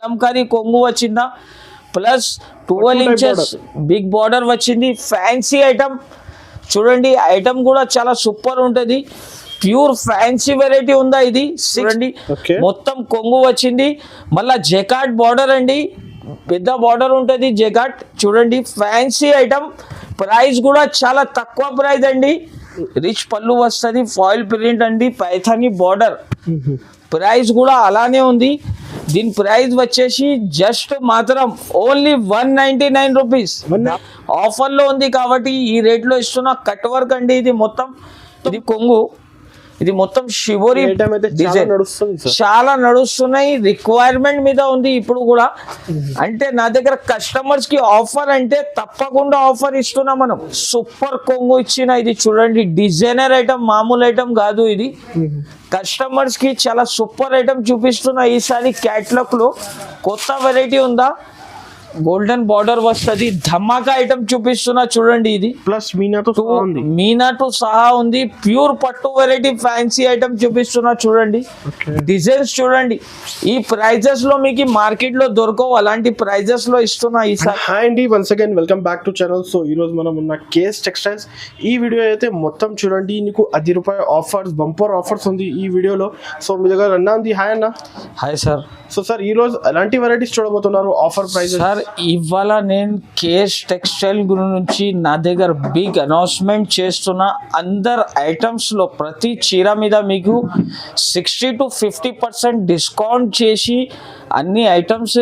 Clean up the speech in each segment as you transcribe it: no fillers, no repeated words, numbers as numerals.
కలంకారీ కొంగు వచ్చిందా plus 12 inches big border వచ్చింది. ఫ్యాన్సీ ఐటమ్ చూడండి, ఐటమ్ కూడా చాలా సూపర్ ఉంటుంది. ప్యూర్ ఫ్యాన్సీ వెరైటీ ఉందా ఇది చూడండి. మొత్తం కొంగు వచ్చింది, మళ్ళా జెకాట్ బార్డర్ అండి, పెద్ద బార్డర్ ఉంటుంది జెకాట్. చూడండి ఫ్యాన్సీ ఐటమ్, ప్రైస్ కూడా చాలా తక్కువ ప్రైస్ అండి. రిచ్ పళ్ళు వస్తుంది, ఫాయిల్ ప్రింట్ అండి, పైథానీ బార్డర్. ప్రైస్ కూడా అలానే ఉంది. దీని ప్రైస్ వచ్చేసి జస్ట్ మాత్రం ఓన్లీ 199 రూపీస్. ఆఫర్లో ఉంది కాబట్టి ఈ రేట్లో ఇస్తున్నా. కట్ వర్క్ అండి ఇది మొత్తం. ఇది కొంగు, ఇది మొత్తం షిబోరి డిజైన్ చాలా నడుస్తున్నాయి. రిక్వైర్మెంట్ మీద ఉంది ఇప్పుడు కూడా. అంటే నా దగ్గర కస్టమర్స్ కి ఆఫర్ అంటే తప్పకుండా ఆఫర్ ఇస్తున్నాం మనం. సూపర్ కొంగు ఇచ్చిన ఇది చూడండి, డిజైనర్ ఐటమ్, మామూలు ఐటమ్ కాదు ఇది. కస్టమర్స్ కి చాలా సూపర్ ఐటమ్ చూపిస్తున్నా. ఈసారి క్యాట్లాగ్ లో కొత్త వెరైటీ ఉందా, గోల్డెన్ బార్డర్ వస్తుంది, ధమాకా ఐటమ్ చూపిస్తున్నా చూడండి. ఇది ప్లస్ మీనాతో సహా ఉంది. ప్యూర్ పట్టు వెరైటీ ఫ్యాన్సీ ఐటమ్ చూపిస్తున్నా చూడండి. డిజైన్స్ చూడండి, ఈ ప్రైజెస్ లో మీకు మార్కెట్ లో దొరకవు, అలాంటి ప్రైజెస్ లో ఇస్తున్నా ఈసారి. హాయ్ అండి, once again welcome back to channel. So ఈ రోజు మనం ఉన్న కేస్ టెక్స్టైల్స్ ఈ వీడియో అయితే మొత్తం చూడండి. నీకు ₹10 ఆఫర్స్, బంపర్ ఆఫర్స్ ఉంది ఈ వీడియోలో. సో మీ దగ్గర అన్నా ఉంది. హాయ్ అన్న. Hi sir. సో సార్ ఈ రోజు ఎలాంటి వెరైటీస్ చూడబోతున్నారు ఆఫర్ ప్రైస్? సార్ ఇవాళ నేను కేస్ టెక్స్టైల్ గురించి నా దగ్గర బిగ్ అనౌన్స్మెంట్ చేస్తున్నా. అందరు ఐటమ్స్ లో ప్రతి చీర మీద మీకు 60 to 50% డిస్కౌంట్ చేసి అన్ని ఐటమ్స్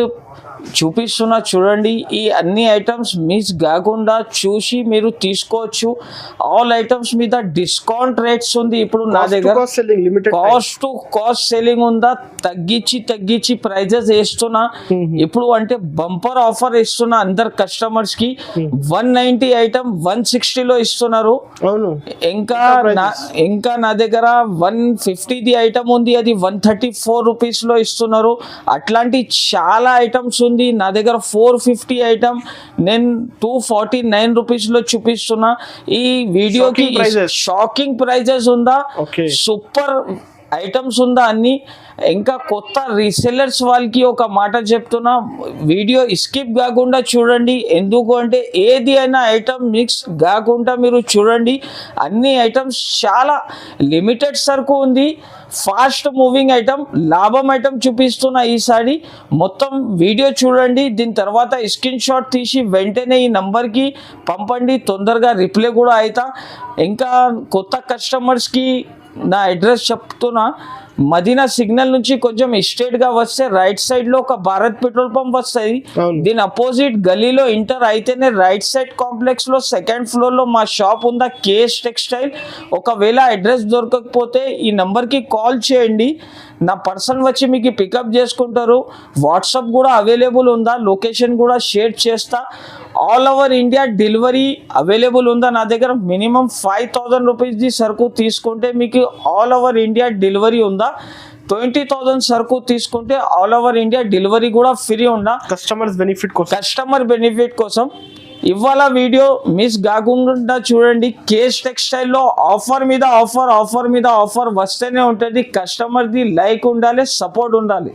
చూపిస్తున్నా చూడండి. ఈ అన్ని ఐటమ్స్ మిస్ కాకుండా చూసి మీరు తీసుకోవచ్చు. ఆల్ ఐటమ్స్ మీద డిస్కౌంట్ రేట్స్ ఉంది ఇప్పుడు నా దగ్గర. కాస్ట్ టు కాస్ట్ సెల్లింగ్ ఉందా, తగ్గించి ప్రైజెస్ వేస్తున్నా ఇప్పుడు. అంటే బంపర్ ఆఫర్ ఇస్తున్నా అందరు కస్టమర్స్ కి. 190 ఐటమ్ 160లో ఇస్తున్నారు. ఇంకా నా దగ్గర 150ది ఐటమ్ ఉంది, అది 134 రూపీస్ లో ఇస్తున్నారు. అట్లాంటి చాలా ఐటమ్స్ ఉంది నా దగ్గర. 450 ఐటమ్ నేను 249 రూపీస్ లో చూపిస్తున్నా. ఈ వీడియోకి షాకింగ్ ప్రైజెస్ ఉందా, సూపర్ ఐటమ్స్ ఉందా అన్ని. ఇంకా కొత్త రీసెల్లర్స్ వాళ్ళకి ఒక మాట చెప్తున్నా, వీడియో స్కిప్ కాకుండా చూడండి. ఎందుకు అంటే ఏది అయినా ఐటమ్ మిక్స్ కాకుండా మీరు చూడండి. అన్ని ఐటమ్స్ చాలా లిమిటెడ్ సరుకు ఉంది, ఫాస్ట్ మూవింగ్ ఐటమ్, లాభం ఐటమ్ చూపిస్తున్నా ఈసారి. మొత్తం వీడియో చూడండి, దీని తర్వాత స్క్రీన్ షాట్ తీసి వెంటనే ఈ నంబర్కి పంపండి, తొందరగా రిప్లై కూడా అవుతా. ఇంకా కొత్త కస్టమర్స్కి నా అడ్రస్ చెప్తున్నా. మదీనా సిగ్నల్ నుంచి కొంచెం స్ట్రేట్ గా వస్తే రైట్ సైడ్ లో ఒక భారత్ పెట్రోల్ పంప్ వస్తుంది. దీని అపోజిట్ గలీలో ఎంటర్ అయితేనే రైట్ సైడ్ కాంప్లెక్స్ లో సెకండ్ ఫ్లోర్ లో మా షాప్ ఉందా, కేఎస్ టెక్స్టైల్. ఒకవేళ అడ్రస్ దొరకకపోతే ఈ నంబర్ కి కాల్ చేయండి, నా పర్సన్ వచ్చి మీకు పికప్ చేసుకుంటారు. వాట్సాప్ కూడా అవైలబుల్ ఉందా, లొకేషన్ కూడా షేర్ చేస్తా. All over India delivery available ఉందా నా దగ్గర. మినిమం 5000 రూపీస్ది సరుకు తీసుకుంటే మీకు ఆల్ ఓవర్ ఇండియా డెలివరీ ఉందా. 20,000 సరుకు తీసుకుంటే ఆల్ ఓవర్ ఇండియా డెలివరీ కూడా ఫ్రీ ఉందా. కస్టమర్ బెనిఫిట్ కోసం ఇవాళ వీడియో మిస్ కాకుండా చూడండి. కేస్ టెక్స్టైల్లో ఆఫర్ మీద ఆఫర్ వస్తేనే ఉంటుంది. కస్టమర్ది లైక్ ఉండాలి, సపోర్ట్ ఉండాలి.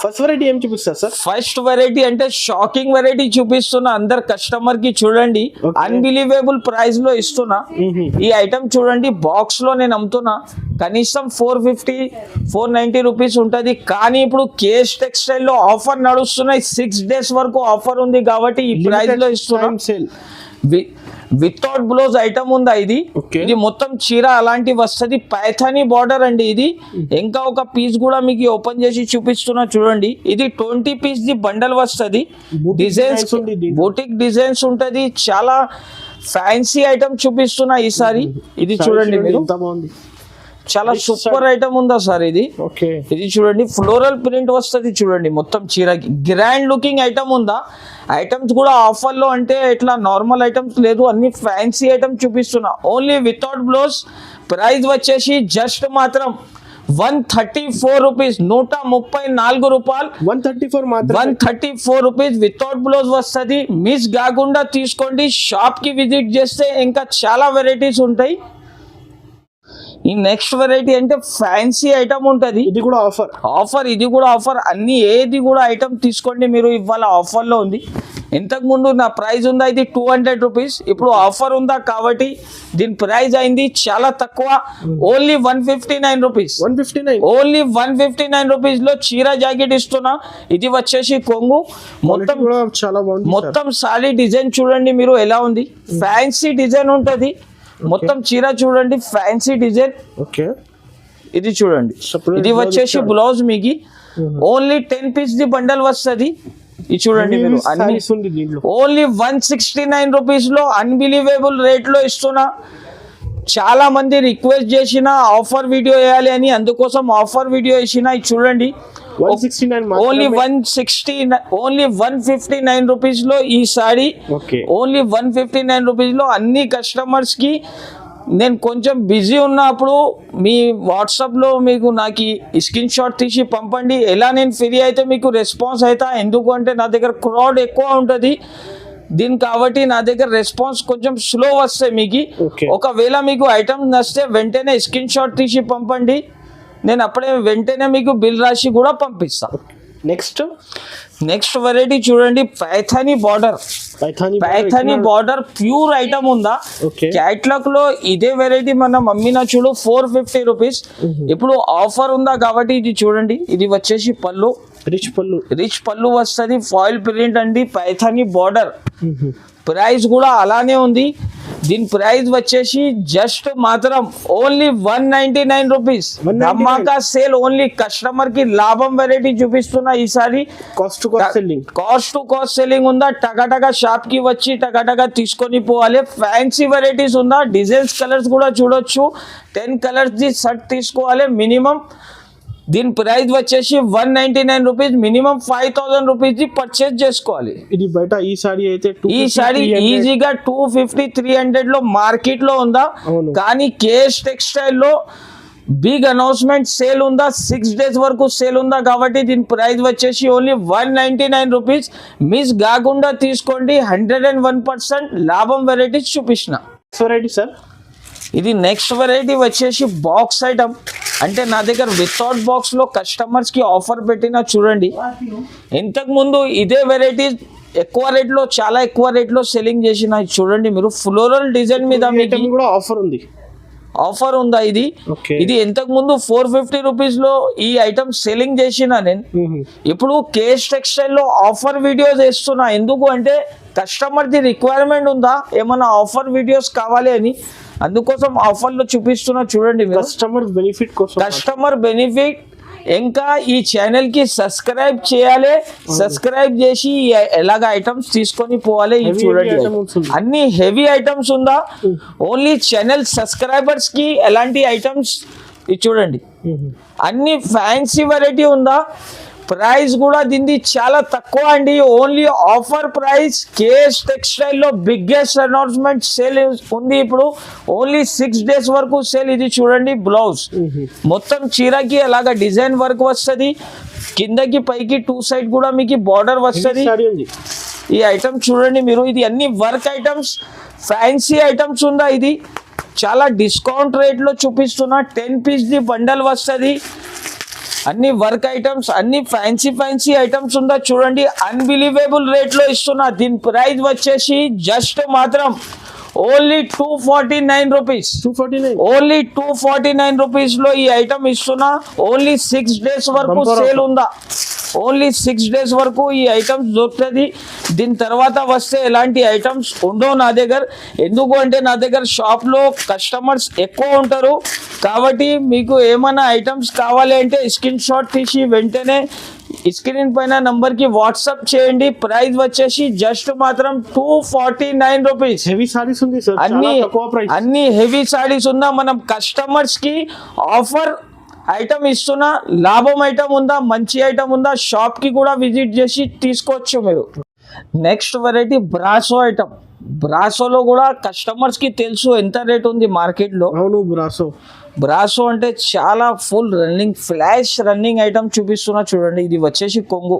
ఫస్ట్ వెరైటీ ఏం చూపిస్తారు సార్? ఫస్ట్ వెరైటీ అంటే షాకింగ్ వెరైటీ చూపిస్తున్నా అందరు కస్టమర్ కి. చూడండి అన్బిలీవబుల్ ప్రైస్ లో ఇస్తున్నా. ఈ ఐటమ్ చూడండి, బాక్స్ లో నేను అమ్ముతున్నా కనీసం 450-490 రూపీస్ ఉంటుంది. కానీ ఇప్పుడు కేఎస్ టెక్స్టైల్ లో ఆఫర్ నడుస్తున్నాయి. 6 days వరకు ఆఫర్ ఉంది కాబట్టి ఈ ప్రైస్ లో ఇస్తున్నా. వితౌట్ బ్లౌజ్ ఐటమ్ ఉందా ఇది. ఇది మొత్తం చీర అలాంటి వస్తుంది, పైథానీ బార్డర్ అండి ఇది. ఇంకా ఒక పీస్ కూడా మీకు ఓపెన్ చేసి చూపిస్తున్నా చూడండి. ఇది 20 పీస్ ది బండల్ వస్తుంది. డిజైన్స్ బోటిక్ డిజైన్స్ ఉంటది, చాలా ఫ్యాన్సీ ఐటమ్ చూపిస్తున్నా ఈసారి. ఇది చూడండి మీరు, చాలా సూపర్ ఐటమ్ ఉందా సార్ ఇది. ఇది చూడండి, ఫ్లోరల్ ప్రింట్ వస్తుంది చూడండి మొత్తం చీరకి. గ్రాండ్ లుకింగ్ ఐటమ్ ఉందా. ఐటమ్స్ కూడా ఆఫర్ లో అంటే ఇట్లా నార్మల్ ఐటమ్స్ లేదు, అన్ని ఫ్యాన్సీ ఐటమ్ చూపిస్తున్నా. Only without blouse. ప్రైస్ వచ్చేసి జస్ట్ మాత్రం 134 రూపీస్, 134 రూపాయలు. 134 రూపీస్ వితౌట్ బ్లౌజ్ వస్తుంది. మిస్ కాకుండా తీసుకోండి. షాప్ కి విజిట్ చేస్తే ఇంకా చాలా వెరైటీస్ ఉంటాయి. ఈ నెక్స్ట్ వెరైటీ అంటే ఫ్యాన్సీ ఐటమ్ ఉంటుంది. ఇది కూడా ఆఫర్. ఆఫర్, ఇది కూడా ఆఫర్. అన్ని ఏది కూడా ఐటమ్ తీసుకోండి మీరు, ఇవాళ ఆఫర్లో ఉంది. ఇంతకు ముందు నా ప్రైస్ ఉందా ఇది 200 రూపీస్, ఇప్పుడు ఆఫర్ ఉందా కాబట్టి దీని ప్రైస్ అయింది చాలా తక్కువ, ఓన్లీ 159 రూపీస్. 159, ఓన్లీ 159 రూపీస్ లో చీర జాకెట్ ఇస్తున్నా. ఇది వచ్చేసి కొంగు, మొత్తం కూడా చాలా బాగుంది. మొత్తం సారీ డిజైన్ చూడండి మీరు ఎలా ఉంది, ఫ్యాన్సీ డిజైన్ ఉంటది. మొత్తం చీర చూడండి ఫ్యాన్సీ డిజైన్. ఓకే, ఇది చూడండి, ఇది వచ్చేసి బ్లౌజ్ మీకు ఓన్లీ 10 పీస్ ది బండల్ వస్తుంది. ఇది చూడండి మీరు, అన్ని ఓన్లీ 169 రూపీస్ లో అన్బిలీవేబుల్ రేట్ లో ఇస్తున్నా. చాలా మంది రిక్వెస్ట్ చేసిన ఆఫర్ వీడియో వేయాలి అని, అందుకోసం ఆఫర్ వీడియో వేసిన. ఇది చూడండి, 169 ఓన్లీ 169, ఓన్లీ 159 రూపీస్ లో ఈ సారీ. ఓన్లీ 159 రూపీస్ లో అన్ని కస్టమర్స్ కి. నేను కొంచెం బిజీ ఉన్నప్పుడు మీ వాట్సాప్లో మీకు నాకు స్క్రీన్ షాట్ తీసి పంపండి. ఎలా నేను ఫ్రీ అయితే మీకు రెస్పాన్స్ అవుతా, ఎందుకంటే నా దగ్గర క్రౌడ్ ఎక్కువ ఉంటుంది దీని, కాబట్టి నా దగ్గర రెస్పాన్స్ కొంచెం స్లో వస్తాయి మీకు. ఒకవేళ మీకు ఐటమ్ నచ్చితే వెంటనే స్క్రీన్ షాట్ తీసి పంపండి, నేను అప్పుడే వెంటనే మీకు బిల్ రాసి కూడా పంపిస్తాను. నెక్స్ట్ వెరైటీ చూడండి, Paithani border. Paithani border pure item ఉందా క్యాట్లాగ్ లో. ఇదే వెరైటీ మనం అమ్మినా చూడు 450 రూపీస్, ఇప్పుడు ఆఫర్ ఉందా కాబట్టి ఇది చూడండి. ఇది వచ్చేసి పళ్ళు, రిచ్ పళ్ళు వస్తుంది, ఫాయిల్ ప్రింట్ అండి, పైథానీ బార్డర్. ప్రైస్ కూడా అలానే ఉంది. దీని ప్రైస్ వచ్చేసి జస్ట్ మాత్రం ఓన్లీ 199 రూపీస్. ధమాకా సేల్, ఓన్లీ కస్టమర్ కి లాభం వెరైటీ చూపిస్తున్నా ఈసారి. కాస్ట్ టు కాస్ట్ సెల్లింగ్ ఉందా, టగాటగా షాప్ కి వచ్చి టగాటగా తీసుకొని పోవాలి. ఫ్యాన్సీ వెరైటీస్ ఉందా, డిజైన్స్ కలర్స్ కూడా చూడొచ్చు. 10 కలర్స్ ది షర్ట్ తీసుకోవాలి మినిమం. దీని ప్రైస్ వచ్చేసి 199 rupees, minimum 5000 rupees the purchase చేసుకోవాలి. ఇది బయట ఈ సారీ అయితే ఈ సారీ ఈజీగా 250-300 లో మార్కెట్ లో ఉందా, కానీ కేఎస్ టెక్స్టైల్ లో బిగ్ అనౌన్స్మెంట్ సేల్ ఉందా, 6 డేస్ వరకు సేల్ ఉందా, కాబట్టి దీని ప్రైస్ వచ్చేసి ఓన్లీ 199 రూపీస్. మిస్ కాకుండా తీసుకోండి, 101% లాభం వెరైటీస్ చూపించిన. వెరైటీ సార్, ఇది నెక్స్ట్ వెరైటీ వచ్చేసి బాక్స్ ఐటమ్. అంటే నా దగ్గర వితౌట్ బాక్స్ లో కస్టమర్స్ కి ఆఫర్ పెట్టిన చూడండి. ఇంతకు ముందు ఇదే వెరైటీ ఎక్కువ రేట్ లో, చాలా ఎక్కువ రేట్ లో సెల్లింగ్ చేసిన. చూడండి మీరు, ఫ్లోరల్ డిజైన్ మీద కూడా ఆఫర్ ఉంది. ఆఫర్ ఉందా ఇది? ఇది ఇంతకు ముందు 450 రూపీస్ లో ఈ ఐటమ్ సెల్లింగ్ చేసిన నేను. ఇప్పుడు కేఎస్ టెక్స్టైల్ లో ఆఫర్ వీడియోస్ వేస్తున్నా. ఎందుకు అంటే కస్టమర్ ది రిక్వైర్మెంట్ ఉందా, ఏమైనా ఆఫర్ వీడియోస్ కావాలి అని, అందుకోసం ఆఫర్ లో చూపిస్తున్నా చూడండి. Customer benefit. ఇంకా ఈ ఛానల్ కి సబ్స్క్రైబ్ చేయాలి, సబ్స్క్రైబ్ చేసి ఎలాగ ఐటమ్స్ తీసుకొని పోవాలి. చూడండి, అన్ని హెవీ ఐటమ్స్ ఉందా, ఓన్లీ ఛానల్ సబ్స్క్రైబర్స్ కి ఎలాంటి ఐటమ్స్. ఇది చూడండి, అన్ని ఫ్యాన్సీ వెరైటీ ఉందా. ప్రైస్ కూడా దీన్ని చాలా తక్కువ అండి, only offer price. KS textile లో బిగ్గెస్ట్ అనౌన్స్మెంట్ సేల్ ఉంది ఇప్పుడు, ఓన్లీ 6 డేస్ వరకు సేల్. ఇది చూడండి, బ్లౌజ్ మొత్తం చీరకి అలాగా డిజైన్ వర్క్ వస్తుంది, కిందకి పైకి 2 సైడ్ కూడా మీకు బార్డర్ వస్తుంది. ఈ ఐటమ్ చూడండి మీరు, ఇది అన్ని వర్క్ ఐటమ్స్, ఫ్యాన్సీ ఐటమ్స్ ఉందా. ఇది చాలా డిస్కౌంట్ రేట్ లో చూపిస్తున్నా. 10 పీస్ ది బండల్ వస్తుంది. అన్ని వర్క్ ఐటమ్స్, అన్ని ఫ్యాన్సీ ఐటమ్స్ ఉందా చూడండి. అన్బిలీవేబుల్ రేట్ లో ఇస్తున్నా. దీని ప్రైస్ వచ్చేసి జస్ట్ మాత్రం ఓన్లీ 249 రూపీస్. ఓన్లీ 249 రూపీస్ లో ఈ ఐటమ్ ఇస్తున్నా. ఓన్లీ 6 డేస్ వరకు సేల్ ఉందా, ఓన్లీ 6 డేస్ వరకు ఈ ఐటమ్స్ దొరుకుతుంది. దీని తర్వాత వస్తే ఎలాంటి ఐటమ్స్ ఉండవు నా దగ్గర. ఎందుకు అంటే నా దగ్గర షాప్ లో కస్టమర్స్ ఎక్కువ ఉంటారు, కాబట్టి మీకు ఏమైనా ఐటమ్స్ కావాలి అంటే స్క్రీన్ షాట్ తీసి వెంటనే స్క్రీన్ పైన నంబర్ కి వాట్సాప్ చేయండి. ప్రైస్ వచ్చేసి జస్ట్ మాత్రం 249 రూపీస్. హెవీ సారీస్ ఉంది సార్, అన్ని హెవీ సారీస్ ఉందా. మనం కస్టమర్స్ కి ఆఫర్ ఐటమ్ ఇస్తున్నా. లాభం ఐటమ్ ఉందా, మంచి ఐటమ్ ఉందా, షాప్ కి కూడా విజిట్ చేసి తీసుకోవచ్చు మీరు. Next variety Brasso item. బ్రాసోలో కూడా కస్టమర్స్ కి తెలుసు ఎంత రేట్ ఉంది మార్కెట్ లో. అవును, బ్రాసో అంటే చాలా full running, flash running item చూపిస్తున్నా చూడండి. ఇది వచ్చేసి కొంగు,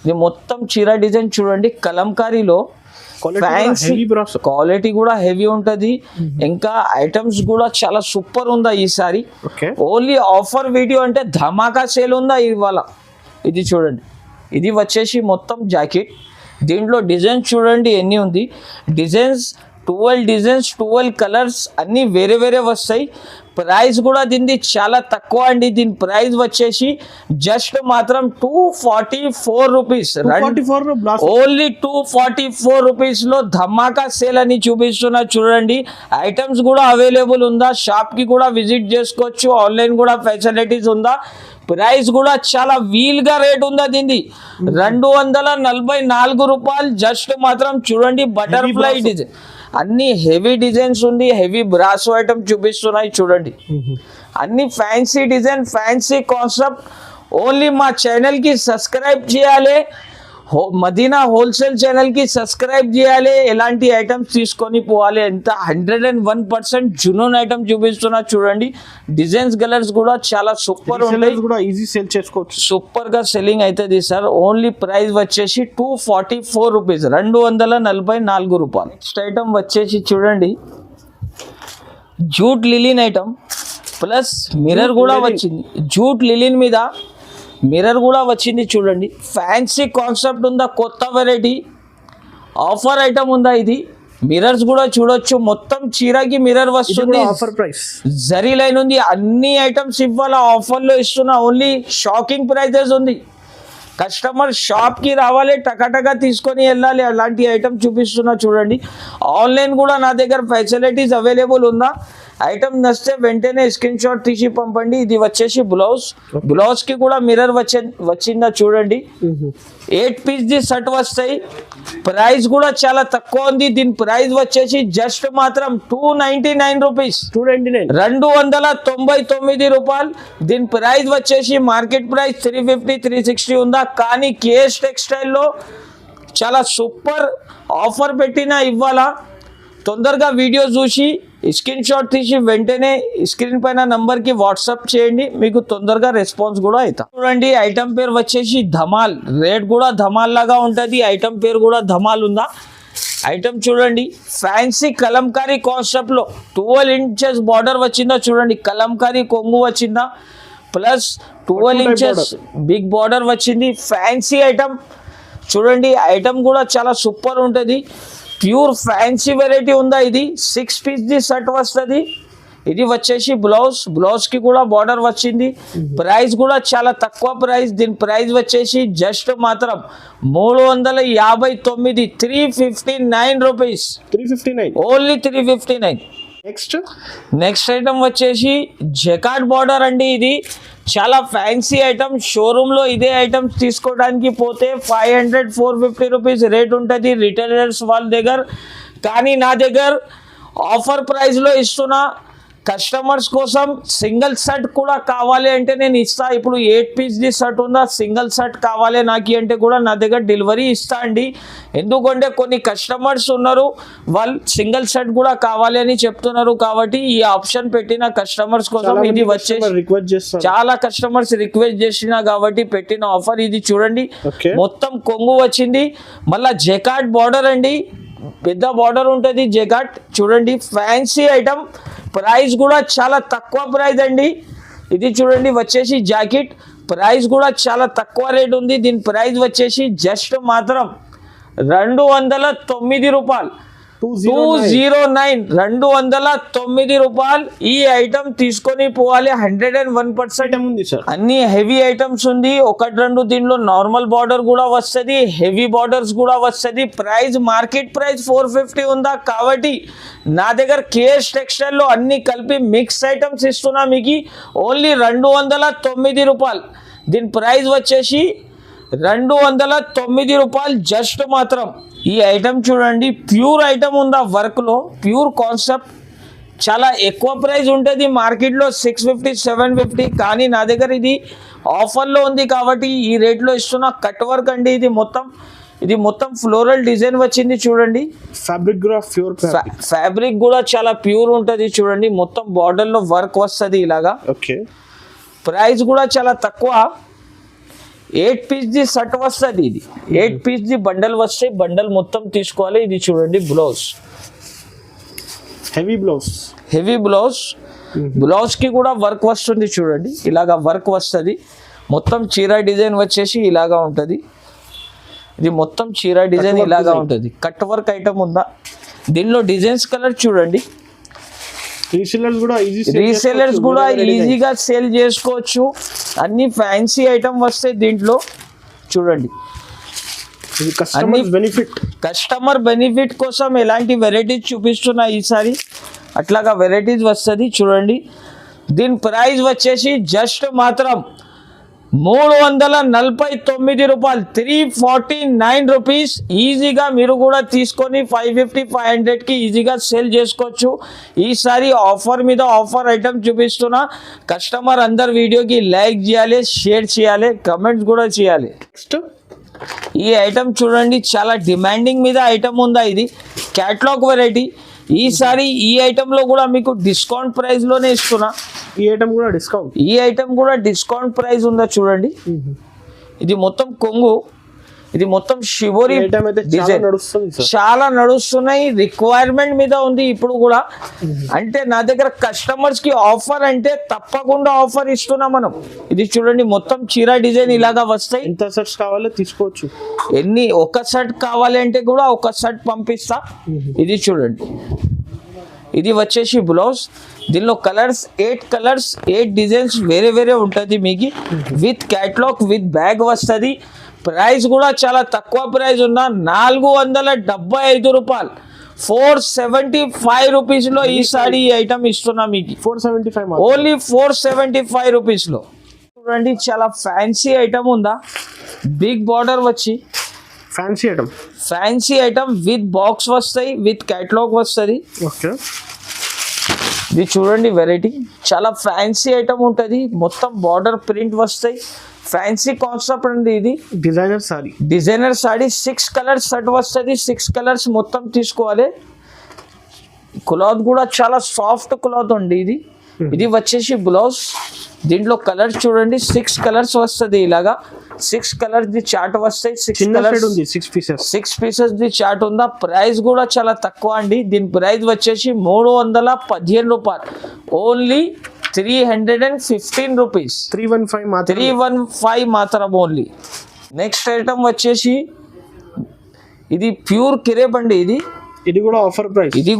ఇది మొత్తం చీర డిజైన్ చూడండి, కలంకారీలో ఫ్యాన్సీ క్వాలిటీ కూడా హెవీ ఉంటది. ఇంకా ఐటమ్స్ కూడా చాలా సూపర్ ఉందా ఈసారి. ఓకే, ఓన్లీ ఆఫర్ వీడియో అంటే ధమాకా సేల్ ఉందా ఇవాళ. ఇది చూడండి, ఇది వచ్చేసి మొత్తం జాకెట్. దీంట్లో డిజైన్స్ చూడండి ఎన్ని ఉంది. డిజైన్స్ 12 డిజైన్స్, 12 కలర్స్ అన్నీ వేరే వేరే వస్తాయి. ప్రైస్ కూడా దీనిది చాలా తక్కువ అండి. దీని ప్రైస్ వచ్చేసి జస్ట్ మాత్రం 244 రూపీస్. ఓన్లీ 244 రూపీస్లో ధమాకా సేల్ అని చూపిస్తున్నా చూడండి. ఐటమ్స్ కూడా అవైలబుల్ ఉందా, షాప్కి కూడా విజిట్ చేసుకోవచ్చు, ఆన్లైన్ కూడా ఫెసిలిటీస్ ఉందా. ప్రైస్ కూడా చాలా వీల్గా రేట్ ఉందా దీనిది. 244 రూపాయలు జస్ట్ మాత్రం. చూడండి బటర్ఫ్లై డిజైన్, అన్ని హెవీ డిజైన్స్ ఉంది. హెవీ బ్రాసో ఐటమ్ చూపిస్తున్నాయి చూడండి. అన్ని fancy design, fancy concept. Only మా ఛానల్కి సబ్స్క్రైబ్ చేయాలి, మదీనా హోల్సేల్ ఛానల్కి సబ్స్క్రైబ్ చేయాలి. ఎలాంటి ఐటమ్స్ తీసుకొని పోవాలి. ఎంత 101% జునూన్ ఐటమ్ చూపిస్తున్నా చూడండి. డిజైన్స్ కలర్స్ కూడా చాలా సూపర్ ఉంటాయి, కూడా ఈజీ సేల్ చేసుకోవచ్చు, సూపర్ గా సెల్లింగ్ అవుతుంది సార్. ఓన్లీ ప్రైస్ వచ్చేసి 244 రూపీస్, 244 రూపాయలు. నెక్స్ట్ ఐటమ్ వచ్చేసి చూడండి జూట్ లిలిన్ ఐటమ్ ప్లస్ మిర్రర్ కూడా వచ్చింది. జూట్ లిలిన్ మీద మిర్రర్ కూడా వచ్చింది చూడండి. ఫ్యాన్సీ కాన్సెప్ట్ ఉందా, కొత్త వెరైటీ ఆఫర్ ఐటమ్ ఉందా ఇది. మిర్రర్స్ కూడా చూడొచ్చు, మొత్తం చీరకి మిర్రర్ వస్తుంది. ఆఫర్ ప్రైస్ జరీ లైన్ ఉంది. అన్ని ఐటమ్స్ ఇవ్వాల ఆఫర్లో ఇస్తున్నా. ఓన్లీ షాకింగ్ ప్రైజెస్ ఉంది. కస్టమర్ షాప్కి రావాలి, టకాటకా తీసుకొని వెళ్ళాలి. అలాంటి ఐటమ్ చూపిస్తున్నా చూడండి. ఆన్లైన్ కూడా నా దగ్గర ఫెసిలిటీస్ అవైలబుల్ ఉందా. ఐటమ్ నచ్చితే వెంటనే స్క్రీన్ షాట్ తీసి పంపండి. ఇది వచ్చేసి బ్లౌజ్, బ్లౌజ్ కి కూడా మిర్రర్ వచ్చిందా చూడండి. 8 పీస్ ది షర్ట్ వస్తాయి. ప్రైస్ కూడా చాలా తక్కువ ఉంది. దీని ప్రైస్ వచ్చేసి జస్ట్ మాత్రం 299 రూపీస్, 299 రూపాయలు. దీని ప్రైస్ వచ్చేసి మార్కెట్ ప్రైస్ 350, 360 ఉందా. కానీ కేఎస్ టెక్స్టైల్లో చాలా సూపర్ ఆఫర్ పెట్టిన ఇవాళ. తొందరగా వీడియో చూసి స్క్రీన్ షాట్ తీసి వెంటనే స్క్రీన్ పైన నంబర్కి వాట్సాప్ చేయండి, మీకు తొందరగా రెస్పాన్స్ కూడా అవుతా. చూడండి ఐటమ్ పేరు వచ్చేసి ధమాల్, రేట్ కూడా ధమాల్ లాగా ఉంటుంది. ఐటమ్ పేరు కూడా ధమాల్ ఉందా. ఐటమ్ చూడండి ఫ్యాన్సీ కలంకారీ కాన్సెప్ట్లో 12 ఇంచెస్ బార్డర్ వచ్చిందా చూడండి. కలంకారీ కొంగు వచ్చిందా, ప్లస్ 12 ఇంచెస్ బిగ్ బార్డర్ వచ్చింది. ఫ్యాన్సీ ఐటమ్ చూడండి. ఐటమ్ కూడా చాలా సూపర్ ఉంటుంది. ప్యూర్ ఫ్యాన్సీ వెరైటీ ఉందా. ఇది 6 పీస్ ది షర్ట్ వస్తుంది. ఇది వచ్చేసి బ్లౌజ్, బ్లౌజ్ కి కూడా బార్డర్ వచ్చింది. ప్రైస్ కూడా చాలా తక్కువ ప్రైస్. దీని ప్రైస్ వచ్చేసి జస్ట్ మాత్రం 359, 359 రూపీస్, 359, ఓన్లీ 359. నెక్స్ట్ ఐటమ్ వచ్చేసి జకాట్ బార్డర్ అండి. ఇది చాలా ఫ్యాన్సీ ఐటమ్. షోరూంలో ఇదే ఐటమ్స్ తీసుకోవడానికి పోతే 500, 450 రూపీస్ రేట్ ఉంటుంది రిటైలర్స్ వాళ్ళ దగ్గర. కానీ నా దగ్గర ఆఫర్ ప్రైస్లో ఇస్తున్నా. కస్టమర్స్ కోసం సింగిల్ షర్ట్ కూడా కావాలి అంటే నేను ఇస్తా. ఇప్పుడు 8 పీస్ ది షర్ట్ ఉందా, సింగిల్ షర్ట్ కావాలి నాకు అంటే కూడా నా దగ్గర డెలివరీ ఇస్తా అండి. ఎందుకంటే కొన్ని కస్టమర్స్ ఉన్నారు, వాళ్ళు సింగిల్ షర్ట్ కూడా కావాలి అని చెప్తున్నారు. కాబట్టి ఈ ఆప్షన్ పెట్టిన కస్టమర్స్ కోసం ఇది వచ్చేసి చాలా కస్టమర్స్ రిక్వెస్ట్ చేసిన కాబట్టి పెట్టిన ఆఫర్. ఇది చూడండి మొత్తం కొంగు వచ్చింది. మళ్ళా జెకాట్ బార్డర్ అండి, పెద్ద బార్డర్ ఉంటుంది జెకాట్. చూడండి ఫ్యాన్సీ ఐటమ్. ప్రైస్ కూడా చాలా తక్కువ ప్రైస్ అండి. ఇది చూడండి వచ్చేసి జాకెట్. ప్రైస్ కూడా చాలా తక్కువ రేట్ ఉంది. దీని ప్రైస్ వచ్చేసి జస్ట్ మాత్రం 209 రూపాయలు, 209, 209 రూపాయలు. ఈ ఐటమ్ తీసుకొని పోవాలి. 101% ఉంది సార్. అన్ని హెవీ ఐటమ్స్ ఉంది. 1-2 దీనిలో నార్మల్ బార్డర్ కూడా వస్తుంది, హెవీ బార్డర్స్ కూడా వస్తుంది. ప్రైస్ మార్కెట్ ప్రైస్ 450 ఉందా. కాబట్టి నా దగ్గర కేఎస్ టెక్స్టైల్లో అన్ని కలిపి మిక్స్ ఐటమ్స్ ఇస్తున్నా మీకు. ఓన్లీ 209 రూపాయలు. దీని ప్రైస్ వచ్చేసి 209 రూపాయలు జస్ట్ మాత్రం. ఈ ఐటమ్ చూడండి ప్యూర్ ఐటమ్ ఉందా, వర్క్లో ప్యూర్ కాన్సెప్ట్. చాలా ఎక్కువ ప్రైస్ ఉంటుంది మార్కెట్లో 650, 750. కానీ నా దగ్గర ఇది ఆఫర్లో ఉంది కాబట్టి ఈ రేట్లో ఇస్తున్నా. కట్ వర్క్ అండి. ఇది మొత్తం ఫ్లోరల్ డిజైన్ వచ్చింది చూడండి. ఫ్యాబ్రిక్ కూడా చాలా ప్యూర్ ఉంటుంది చూడండి. మొత్తం బార్డర్లో వర్క్ వస్తుంది ఇలాగా. ఓకే, ప్రైస్ కూడా చాలా తక్కువ. 8 పీస్ ది షర్ట్ వస్తుంది. ఇది 8 పీస్ ది బండల్ వస్తాయి. బండల్ మొత్తం తీసుకోవాలి. ఇది చూడండి blouse, heavy blouse. Heavy blouse. Blouse కి కూడా వర్క్ వస్తుంది చూడండి, ఇలాగా వర్క్ వస్తుంది. మొత్తం చీర డిజైన్ వచ్చేసి ఇలాగా ఉంటుంది. ఇది మొత్తం చీర డిజైన్ ఇలాగా ఉంటుంది. కట్ వర్క్ ఐటమ్ ఉందా, దీనిలో డిజైన్స్ కలర్ చూడండి. రీసెలర్స్ కూడా ఈజీగా సేల్ చేసుకోవచ్చు. అన్ని ఫ్యాన్సీ ఐటమ్ వస్తాయి దీంట్లో చూడండి. కస్టమర్ బెనిఫిట్ కోసం ఎలాంటి వెరైటీస్ చూపిస్తున్నా ఈసారి, అట్లాగా వెరైటీస్ వస్తుంది చూడండి. దీని ప్రైస్ వచ్చేసి జస్ట్ మాత్రం 349 రూపాయలు, 349 రూపీస్. ఈజీగా మీరు కూడా తీసుకొని 550-500కి ఈజీగా సేల్ చేసుకోవచ్చు. ఈసారి ఆఫర్ మీద ఆఫర్ ఐటమ్ చూపిస్తున్నా. కస్టమర్ అందరు వీడియోకి లైక్ చేయాలి, షేర్ చేయాలి, కమెంట్స్ కూడా చేయాలి. నెక్స్ట్ ఈ ఐటమ్ చూడండి, చాలా డిమాండింగ్ మీద ఐటమ్ ఉందా. ఇది క్యాటలాగ్ వెరైటీ. ఈసారి ఈ ఐటమ్ లో కూడా మీకు డిస్కౌంట్ ప్రైస్ లోనే ఇస్తున్నా. ఈ ఐటమ్ కూడా డిస్కౌంట్, ఈ ఐటమ్ కూడా డిస్కౌంట్ ప్రైస్ ఉందా చూడండి. ఇది మొత్తం కొంగు, ఇది మొత్తం షిబోరి డిజైన్, చాలా నడుస్తున్నాయి. రిక్వైర్మెంట్ మీద ఉంది ఇప్పుడు కూడా. అంటే నా దగ్గర కస్టమర్స్ కి ఆఫర్ అంటే తప్పకుండా ఆఫర్ ఇస్తున్నాం మనం. ఇది చూడండి, మొత్తం చీర డిజైన్ ఇలాగా వస్తాయి. ఎంత సెట్స్ కావాలో తీసుకోవచ్చు. ఎన్ని ఒక సెట్ కావాలి అంటే కూడా ఒక సెట్ పంపిస్తా. ఇది చూడండి, ఇది వచ్చేసి బ్లౌజ్. దీనిలో కలర్స్ 8 కలర్స్ 8 డిజైన్స్ వేరే వేరే ఉంటుంది మీకు. విత్ క్యాటలాగ్ విత్ బ్యాగ్ వస్తుంది. ప్రైస్ కూడా చాలా తక్కువ ప్రైస్ ఉన్న 475 రూపాయలు, 475 రూపీస్లో ఈసారి ఈ ఐటమ్ ఇస్తున్నా మీకు. 475 ఓన్లీ 475 రూపీస్లో. చూడండి, చాలా ఫ్యాన్సీ ఐటమ్ ఉందా. బిగ్ బార్డర్ వచ్చి ఫ్యాన్సీ ఐటమ్ విత్ బాక్స్ వస్తాయి, విత్ క్యాటలాగ్ వస్తుంది. ఓకే, ఇది చూడండి వెరైటీ, చాలా ఫ్యాన్సీ ఐటమ్ ఉంటుంది. మొత్తం బార్డర్ ప్రింట్ వస్తాయి. ఫ్యాన్సీ కాన్సెప్ట్ అండి ఇది. డిజైనర్ సారీ 6 కలర్స్ సెట్ వస్తుంది. 6 కలర్స్ మొత్తం తీసుకోవాలి. క్లాత్ కూడా చాలా సాఫ్ట్ క్లాత్ ఉంది ఇది. ఇది వచ్చేసి బ్లౌజ్. దీంట్లో కలర్స్ చూడండి, 6 కలర్స్ వస్తుంది. ఇలాగా 6 కలర్స్ ది చార్ట్ వస్తాయి. 6 పీసెస్ ది చార్ట్ ఉందా. ప్రైస్ కూడా చాలా తక్కువ అండి. దీని ప్రైస్ వచ్చేసి 315 రూపాయలు, ఓన్లీ 315 రూపీస్, 315 మాత్రం ఓన్లీ. నెక్స్ట్ ఐటమ్ వచ్చేసి ఇది ప్యూర్ కిరేప్ అండి. ఇది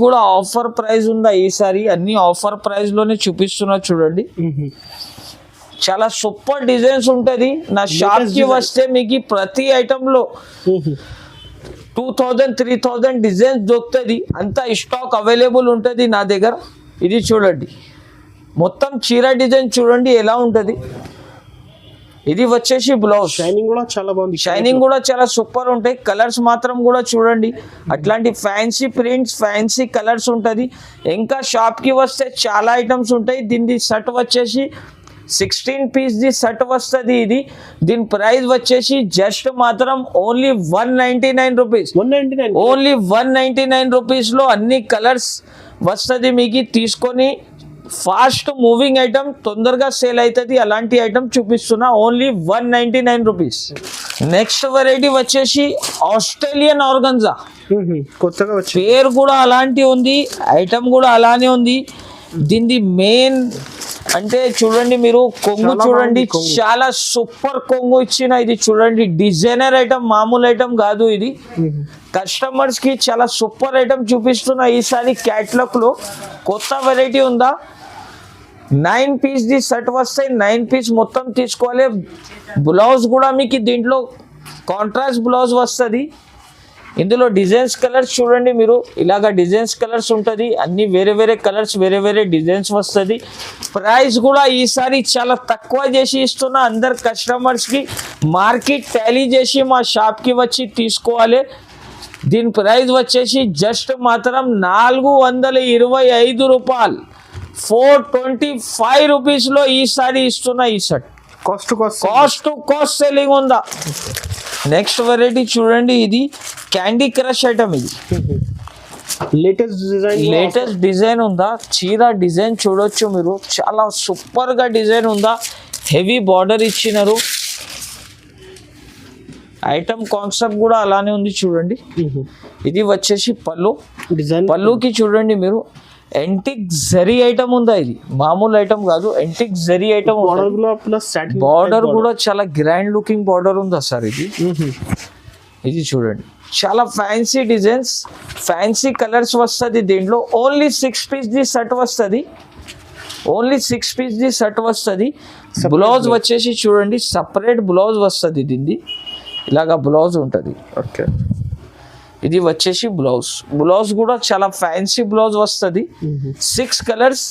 కూడా ఆఫర్ ప్రైస్ ఉందా ఈసారి. అన్ని ఆఫర్ ప్రైస్ లోనే చూపిస్తున్నా చూడండి. చాలా సూపర్ డిజైన్స్ ఉంటుంది. నా షాప్ కి వస్తే మీకు ప్రతి ఐటమ్ లో 2000-3000 డిజైన్స్ దొరుకుతుంది. అంత స్టాక్ అవైలబుల్ ఉంటుంది నా దగ్గర. ఇది చూడండి, మొత్తం చీర డిజైన్ చూడండి ఎలా ఉంటుంది. ఇది వచ్చేసి బ్లౌజ్. షైనింగ్ కూడా చాలా బాగుంది. షైనింగ్ కూడా చాలా సూపర్ ఉంటాయి. కలర్స్ మాత్రం కూడా చూడండి, అట్లాంటి ఫ్యాన్సీ ప్రింట్స్, ఫ్యాన్సీ కలర్స్ ఉంటుంది. ఇంకా షాప్కి వస్తే చాలా ఐటమ్స్ ఉంటాయి. దీని షర్ట్ వచ్చేసి 16 పీస్ ది షర్ట్ వస్తుంది. ఇది దీని ప్రైస్ వచ్చేసి జస్ట్ మాత్రం ఓన్లీ 199 రూపీస్, ఓన్లీ 199 రూపీస్లో అన్ని కలర్స్ వస్తుంది మీకు. తీసుకొని ఫాస్ట్ మూవింగ్ ఐటమ్, తొందరగా సేల్ అవుతుంది. అలాంటి ఐటమ్ చూపిస్తున్నా, ఓన్లీ 199 రూపీస్. నెక్స్ట్ వెరైటీ వచ్చేసి ఆస్ట్రేలియన్ ఆర్గన్జా. కొత్తగా వచ్చి పేరు కూడా అలాంటి ఉంది, ఐటమ్ కూడా అలానే ఉంది. దీని మెయిన్ అంటే చూడండి, మీరు కొంగు చూడండి, చాలా సూపర్ కొంగు ఇచ్చిన. ఇది చూడండి, డిజైనర్ ఐటమ్, మామూలు ఐటమ్ కాదు ఇది. కస్టమర్స్ కి చాలా సూపర్ ఐటమ్ చూపిస్తున్నా ఈసారి. క్యాటలాగ్ లో కొత్త వెరైటీ ఉందా. 9 పీస్ ది సెట్ వస్తాయి. 9 పీస్ మొత్తం తీసుకోవాలి. బ్లౌజ్ కూడా మీకు దీంట్లో కాంట్రాస్ట్ బ్లౌజ్ వస్తుంది. ఇందులో డిజైన్స్ కలర్స్ చూడండి, మీరు ఇలాగా డిజైన్స్ కలర్స్ ఉంటుంది. అన్ని వేరే వేరే కలర్స్, వేరే వేరే డిజైన్స్ వస్తుంది. ప్రైస్ కూడా ఈసారి చాలా తక్కువ చేసి ఇస్తున్నా అందరు కస్టమర్స్కి. మార్కెట్ టాలీ చేసి మా షాప్కి వచ్చి తీసుకోవాలి. దీని ప్రైస్ వచ్చేసి జస్ట్ మాత్రం 425 రూపాయలు, 425 రూపీస్లో ఈసారి ఇస్తున్నా. ఈ షర్ట్ కాస్ట్ సెల్లింగ్ ఉందా. నెక్స్ట్ వెరైటీ చూడండి, ఇది క్యాండీ క్రష్ ఐటమ్. ఇది లేటెస్ట్ డిజైన్ ఉందా. చీర డిజైన్ చూడొచ్చు మీరు, చాలా సూపర్ గా డిజైన్ ఉందా. హెవీ బార్డర్ ఇచ్చినారు. ఐటమ్ కాన్సెప్ట్ కూడా అలానే ఉంది చూడండి. ఇది వచ్చేసి పళ్ళు. డిజైన్ పళ్ళుకి చూడండి మీరు ఎంటిక్ జరీ ఐటమ్ ఉందా, ఇది మామూలు ఐటమ్ కాదు, ఎంటిక్ జరీ ఐటమ్. బార్డర్ కూడా ప్లస్ సాటిన్ బార్డర్ కూడా చాలా గ్రాండ్ లుకింగ్ బార్డర్ ఉందా సార్ ఇది. ఇది చూడండి చాలా ఫ్యాన్సీ డిజైన్స్, ఫ్యాన్సీ కలర్స్ వస్తుంది దీంట్లో. ఓన్లీ 6 పీస్ ది సెట్ వస్తుంది, ఓన్లీ 6 పీస్ ది సెట్ వస్తుంది. బ్లౌజ్ వచ్చేసి చూడండి సపరేట్ బ్లౌజ్ వస్తుంది దీన్ని, ఇలాగా బ్లౌజ్ ఉంటుంది. ఓకే. ఇది వచ్చేసి బ్లౌజ్, బ్లౌజ్ కూడా చాలా ఫ్యాన్సీ బ్లౌజ్ వస్తుంది. 6 కలర్స్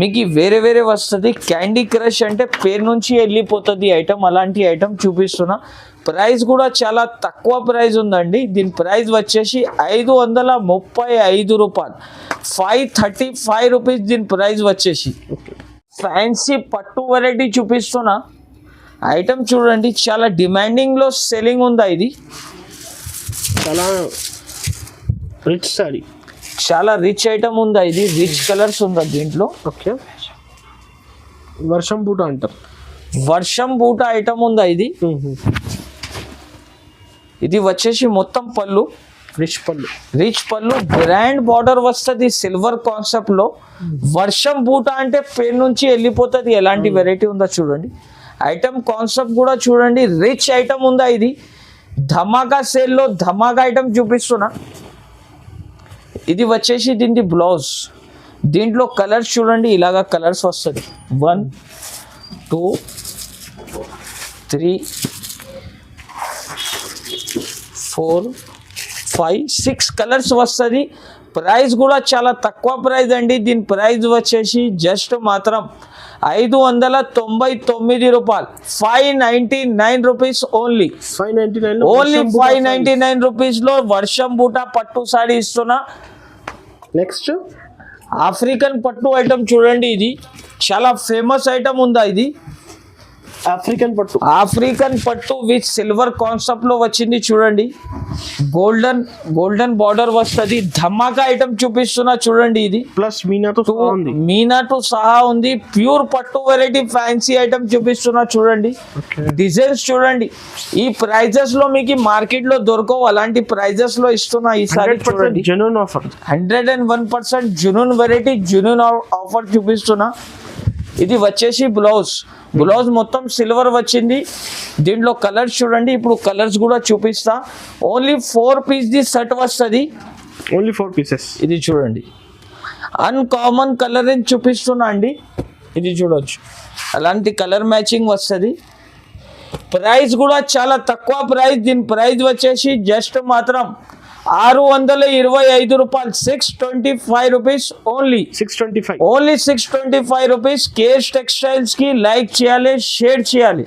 మీకు వేరే వేరే వస్తుంది. క్యాండీ క్రష్ అంటే పేరు నుంచి వెళ్ళిపోతుంది ఐటమ్, అలాంటి ఐటమ్ చూపిస్తున్నా. ప్రైస్ కూడా చాలా తక్కువ ప్రైస్ ఉందండి. దీని ప్రైస్ వచ్చేసి 535 రూపాయలు, 535 రూపీస్ దీని ప్రైస్ వచ్చేసి. ఫ్యాన్సీ పట్టు వెరైటీ చూపిస్తున్నా. ఐటమ్ చూడండి చాలా డిమాండింగ్లో సెల్లింగ్ ఉందా, ఇది చాలా రిచ్ సారీ, చాలా రిచ్ ఐటమ్ ఉందా, ఇది రిచ్ కలర్స్ ఉందా దీంట్లో. ఓకే. వర్షం బూట అంటారు, వర్షం బూట ఐటమ్ ఉందా ఇది. ఇది వచ్చేసి మొత్తం పళ్ళు, రిచ్ పళ్ళు, రిచ్ పళ్ళు, గ్రాండ్ బార్డర్ వస్తుంది సిల్వర్ కాన్సెప్ట్ లో. వర్షం బూట అంటే పేరు నుంచి వెళ్ళిపోతుంది, ఎలాంటి వెరైటీ ఉందో చూడండి. ఐటమ్ కాన్సెప్ట్ కూడా చూడండి, రిచ్ ఐటమ్ ఉందా ఇది. ధమాకా సేల్లో ధమాకా ఐటమ్ చూపిస్తున్నా. ఇది వచ్చేసి దీని బ్లౌజ్. దీంట్లో కలర్స్ చూడండి ఇలాగా కలర్స్ వస్తుంది. 1 2 3 4 5 6 కలర్స్ వస్తుంది. ప్రైస్ కూడా చాలా తక్కువ ప్రైస్ అండి. దీని ప్రైస్ వచ్చేసి జస్ట్ మాత్రం 599 రూపాయలు, 599 రూపీస్ ఓన్లీ. 599 ఓన్లీ 599 రూపీస్లో వర్షం బూట పట్టు సారీ ఇస్తున్నా. నెక్స్ట్ ఆఫ్రికన్ పట్టు ఐటమ్ చూడండి, ఇది చాలా ఫేమస్ ఐటమ్ ఉందా ఇది. ఆఫ్రికన్ పట్టు, ఆఫ్రికన్ పట్టు విత్ సిల్వర్ కాన్సెప్ట్ లో వచ్చింది చూడండి. గోల్డెన్ బార్డర్ వస్తుంది. ధమాకా ఐటమ్ చూపిస్తున్నా చూడండి. ఇది ప్లస్ మీనాతో సహా ఉంది, మీనాతో సహా ఉంది. ప్యూర్ పట్టు వెరైటీ ఫ్యాన్సీ ఐటమ్ చూపిస్తున్నా చూడండి. డిజైన్స్ చూడండి. ఈ ప్రైజెస్ లో మీకు మార్కెట్ లో దొరకవు, అలాంటి ప్రైజెస్ లో ఇస్తున్నా ఈసారి చూడండి. Genuine offer, 101% Junoon variety, Junoon offer చూపిస్తున్నా. ఇది వచ్చేసి బ్లౌజ్. బ్లౌజ్ మొత్తం సిల్వర్ వచ్చింది. దీంట్లో కలర్స్ చూడండి, ఇప్పుడు కలర్స్ కూడా చూపిస్తా. ఓన్లీ 4 పీస్ ది సెట్ వస్తుంది, ఓన్లీ 4 పీసెస్. ఇది చూడండి అన్కామన్ కలర్ అని చూపిస్తున్నా అండి. ఇది చూడొచ్చు, అలాంటి కలర్ మ్యాచింగ్ వస్తుంది. ప్రైస్ కూడా చాలా తక్కువ ప్రైస్. దీని ప్రైస్ వచ్చేసి జస్ట్ మాత్రం 625 రూపాయలు, 625 rupees only. 625 only 625 rupees. KS textiles కి లైక్ చేయాలి, షేర్ చేయాలి.